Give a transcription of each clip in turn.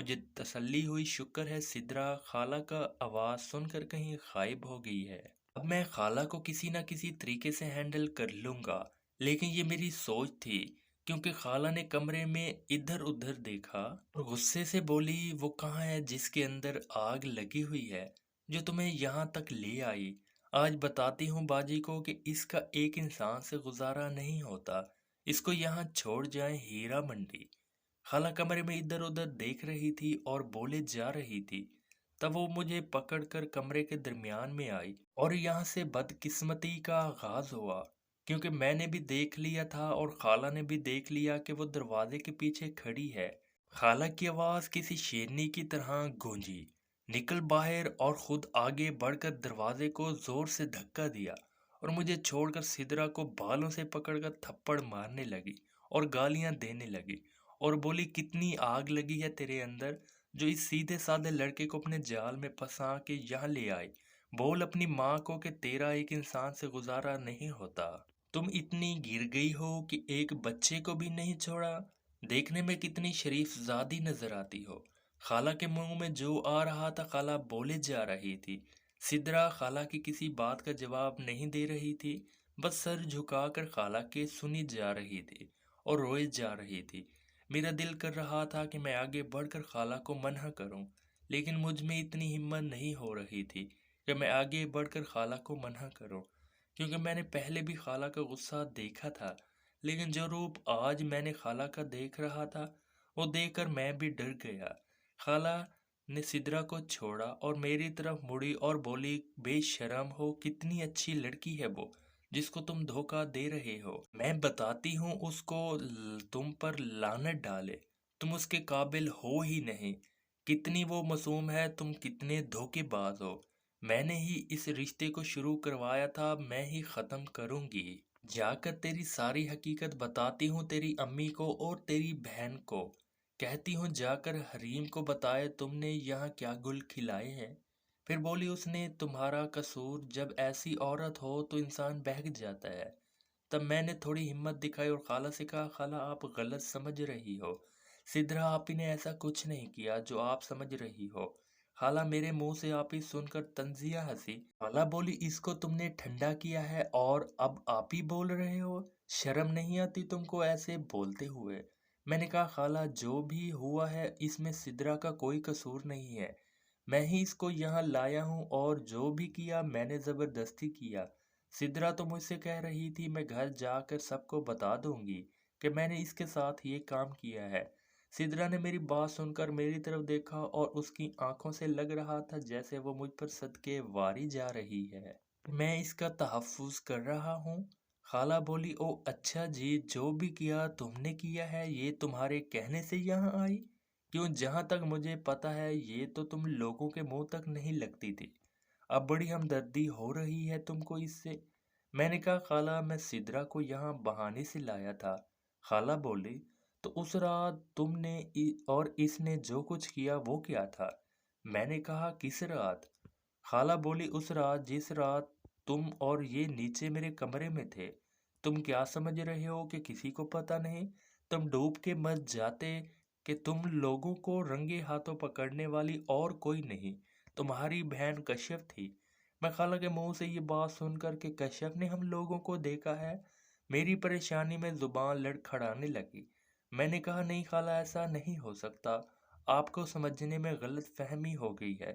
مجھے تسلی ہوئی، شکر ہے سدرا خالہ کا آواز سن کر کہیں غائب ہو گئی ہے۔ اب میں خالہ کو کسی نہ کسی طریقے سے ہینڈل کر لوں گا، لیکن یہ میری سوچ تھی کیونکہ خالہ نے کمرے میں ادھر ادھر دیکھا اور غصے سے بولی، وہ کہاں ہے جس کے اندر آگ لگی ہوئی ہے جو تمہیں یہاں تک لے آئی؟ آج بتاتی ہوں باجی کو کہ اس کا ایک انسان سے گزارا نہیں ہوتا، اس کو یہاں چھوڑ جائیں ہیرا منڈی۔ خالہ کمرے میں ادھر ادھر دیکھ رہی تھی اور بولے جا رہی تھی، تب وہ مجھے پکڑ کر کمرے کے درمیان میں آئی اور یہاں سے بدقسمتی کا آغاز ہوا، کیونکہ میں نے بھی دیکھ لیا تھا اور خالہ نے بھی دیکھ لیا کہ وہ دروازے کے پیچھے کھڑی ہے۔ خالہ کی آواز کسی شیرنی کی طرح گونجی، نکل باہر، اور خود آگے بڑھ کر دروازے کو زور سے دھکا دیا اور مجھے چھوڑ کر سدرا کو بالوں سے پکڑ کر تھپڑ مارنے لگی اور گالیاں دینے لگی اور بولی، کتنی آگ لگی ہے تیرے اندر جو اس سیدھے سادے لڑکے کو اپنے جال میں پھنسا کے یہاں لے آئی؟ بول اپنی ماں کو کہ تیرا ایک انسان سے گزارا نہیں ہوتا۔ تم اتنی گر گئی ہو کہ ایک بچے کو بھی نہیں چھوڑا؟ دیکھنے میں کتنی شریف زادی نظر آتی ہو۔ خالہ کے منہ میں جو آ رہا تھا خالہ بولے جا رہی تھی۔ سدرا خالہ کی کسی بات کا جواب نہیں دے رہی تھی، بس سر جھکا کر خالہ کے سنی جا رہی تھی اور روئے جا رہی تھی۔ میرا دل کر رہا تھا کہ میں آگے بڑھ کر خالہ کو منع کروں، لیکن مجھ میں اتنی ہمت نہیں ہو رہی تھی کہ میں آگے بڑھ کر خالہ کو منع کروں، کیونکہ میں نے پہلے بھی خالہ کا غصہ دیکھا تھا، لیکن جو روپ آج میں نے خالہ کا دیکھ رہا تھا وہ دیکھ کر میں بھی ڈر گیا۔ خالہ نے سدرا کو چھوڑا اور میری طرف مڑی اور بولی، بے شرم ہو، کتنی اچھی لڑکی ہے وہ جس کو تم دھوکہ دے رہے ہو۔ میں بتاتی ہوں اس کو تم پر لعنت ڈالے، تم اس کے قابل ہو ہی نہیں۔ کتنی وہ معصوم ہے، تم کتنے دھوکے باز ہو۔ میں نے ہی اس رشتے کو شروع کروایا تھا، میں ہی ختم کروں گی۔ جا کر تیری ساری حقیقت بتاتی ہوں تیری امی کو اور تیری بہن کو، کہتی ہوں جا کر حریم کو بتائے تم نے یہاں کیا گل کھلائے ہیں۔ پھر بولی، اس نے تمہارا قصور، جب ایسی عورت ہو تو انسان بہک جاتا ہے۔ تب میں نے تھوڑی ہمت دکھائی اور خالہ سے کہا، خالہ آپ غلط سمجھ رہی ہو، سدرا آپی نے ایسا کچھ نہیں کیا جو آپ سمجھ رہی ہو۔ خالہ میرے منہ سے آپی سن کر طنزیہ ہنسی۔ خالہ بولی، اس کو تم نے ٹھنڈا کیا ہے اور اب آپی بول رہے ہو؟ شرم نہیں آتی تم کو ایسے بولتے ہوئے؟ میں نے کہا، خالہ جو بھی ہوا ہے اس میں سدرا کا کوئی قصور نہیں ہے، میں ہی اس کو یہاں لایا ہوں اور جو بھی کیا میں نے زبردستی کیا۔ سدرا تو مجھ سے کہہ رہی تھی میں گھر جا کر سب کو بتا دوں گی کہ میں نے اس کے ساتھ یہ کام کیا ہے۔ سدرا نے میری بات سن کر میری طرف دیکھا اور اس کی آنکھوں سے لگ رہا تھا جیسے وہ مجھ پر صدقے واری جا رہی ہے۔ میں اس کا تحفظ کر رہا ہوں۔ خالہ بولی، او اچھا جی، جو بھی کیا تم نے کیا ہے یہ تمہارے کہنے سے یہاں آئی؟ کیوں، جہاں تک مجھے پتا ہے یہ تو تم لوگوں کے منہ تک نہیں لگتی تھی، اب بڑی ہمدردی ہو رہی ہے تم کو اس سے؟ میں نے کہا، خالہ میں سدرا کو یہاں بہانے سے لایا تھا۔ خالہ بولی، تو اس رات تم نے اور اس نے جو کچھ کیا وہ کیا تھا؟ میں نے کہا، کس رات؟ خالہ بولی، اس رات جس رات تم اور یہ نیچے میرے کمرے میں تھے۔ تم کیا سمجھ رہے ہو کہ کسی کو پتہ نہیں؟ تم ڈوب کے مر جاتے کہ تم لوگوں کو رنگے ہاتھوں پکڑنے والی اور کوئی نہیں، تمہاری بہن کشف تھی۔ میں خالہ کے منہ سے یہ بات سن کر کہ کشف نے ہم لوگوں کو دیکھا ہے، میری پریشانی میں زبان لڑکھڑانے لگی۔ میں نے کہا، نہیں خالہ، ایسا نہیں ہو سکتا، آپ کو سمجھنے میں غلط فہمی ہو گئی ہے۔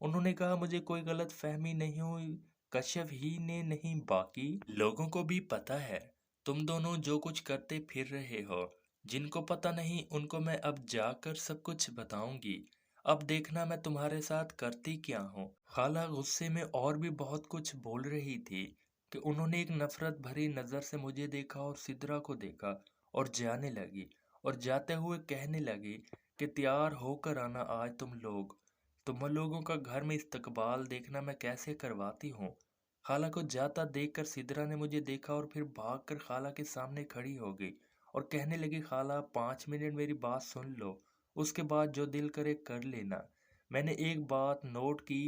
انہوں نے کہا، مجھے کوئی غلط فہمی نہیں ہوئی، کشف ہی نے نہیں باقی لوگوں کو بھی پتہ ہے تم دونوں جو کچھ کرتے پھر رہے ہو۔ جن کو پتہ نہیں ان کو میں اب جا کر سب کچھ بتاؤں گی، اب دیکھنا میں تمہارے ساتھ کرتی کیا ہوں۔ خالہ غصے میں اور بھی بہت کچھ بول رہی تھی کہ انہوں نے ایک نفرت بھری نظر سے مجھے دیکھا اور سدرا کو دیکھا اور جانے لگی، اور جاتے ہوئے کہنے لگی کہ تیار ہو کر آنا آج تم لوگوں کا گھر میں استقبال دیکھنا میں کیسے کرواتی ہوں۔ خالہ کو جاتا دیکھ کر سدرا نے مجھے دیکھا اور پھر بھاگ کر خالہ کے سامنے کھڑی ہو گئی اور کہنے لگی، خالہ 5 منٹ میری بات سن لو، اس کے بعد جو دل کرے کر لینا۔ میں نے ایک بات نوٹ کی،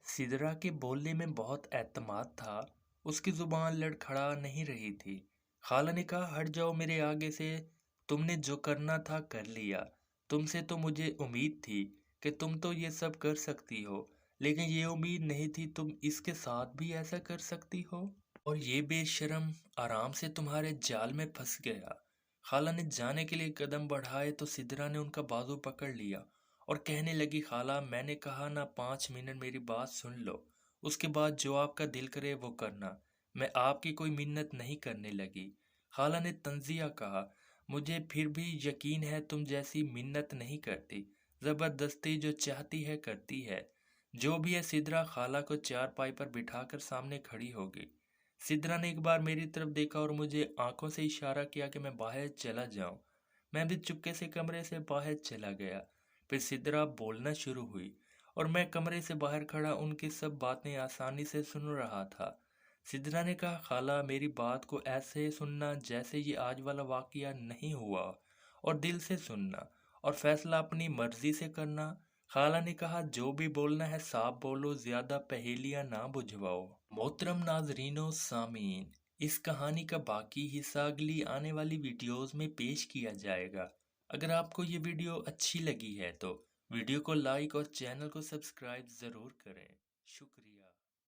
سدرا کے بولنے میں بہت اعتماد تھا، اس کی زبان لڑکھڑا نہیں رہی تھی۔ خالہ نے کہا، ہٹ جاؤ میرے آگے سے، تم نے جو کرنا تھا کر لیا، تم سے تو مجھے امید تھی کہ تم تو یہ سب کر سکتی ہو، لیکن یہ امید نہیں تھی تم اس کے ساتھ بھی ایسا کر سکتی ہو۔ اور یہ بے شرم آرام سے تمہارے جال میں پھنس گیا۔ خالہ نے جانے کے لیے قدم بڑھائے تو سدرا نے ان کا بازو پکڑ لیا اور کہنے لگی، خالہ میں نے کہا نا 5 منٹ میری بات سن لو، اس کے بعد جو آپ کا دل کرے وہ کرنا، میں آپ کی کوئی منت نہیں کرنے لگی۔ خالہ نے تنزیہ کہا، مجھے پھر بھی یقین ہے تم جیسی منت نہیں کرتی، زبردستی جو چاہتی ہے کرتی ہے۔ جو بھی ہے، سدرا خالہ کو چارپائی پر بٹھا کر سامنے کھڑی ہوگی۔ سدرا نے ایک بار میری طرف دیکھا اور مجھے آنکھوں سے اشارہ کیا کہ میں باہر چلا جاؤں۔ میں بھی چپکے سے کمرے سے باہر چلا گیا۔ پھر سدرا بولنا شروع ہوئی اور میں کمرے سے باہر کھڑا ان کی سب باتیں آسانی سے سن رہا تھا۔ سدرا نے کہا، خالہ میری بات کو ایسے سننا جیسے یہ آج والا واقعہ نہیں ہوا، اور دل سے سننا اور فیصلہ اپنی مرضی سے کرنا۔ خالہ نے کہا، جو بھی بولنا ہے صاف بولو، زیادہ پہیلیاں نہ بجھواؤ۔ محترم ناظرین و سامعین، اس کہانی کا باقی حصہ اگلی آنے والی ویڈیوز میں پیش کیا جائے گا۔ اگر آپ کو یہ ویڈیو اچھی لگی ہے تو ویڈیو کو لائک اور چینل کو سبسکرائب ضرور کریں۔ شکریہ۔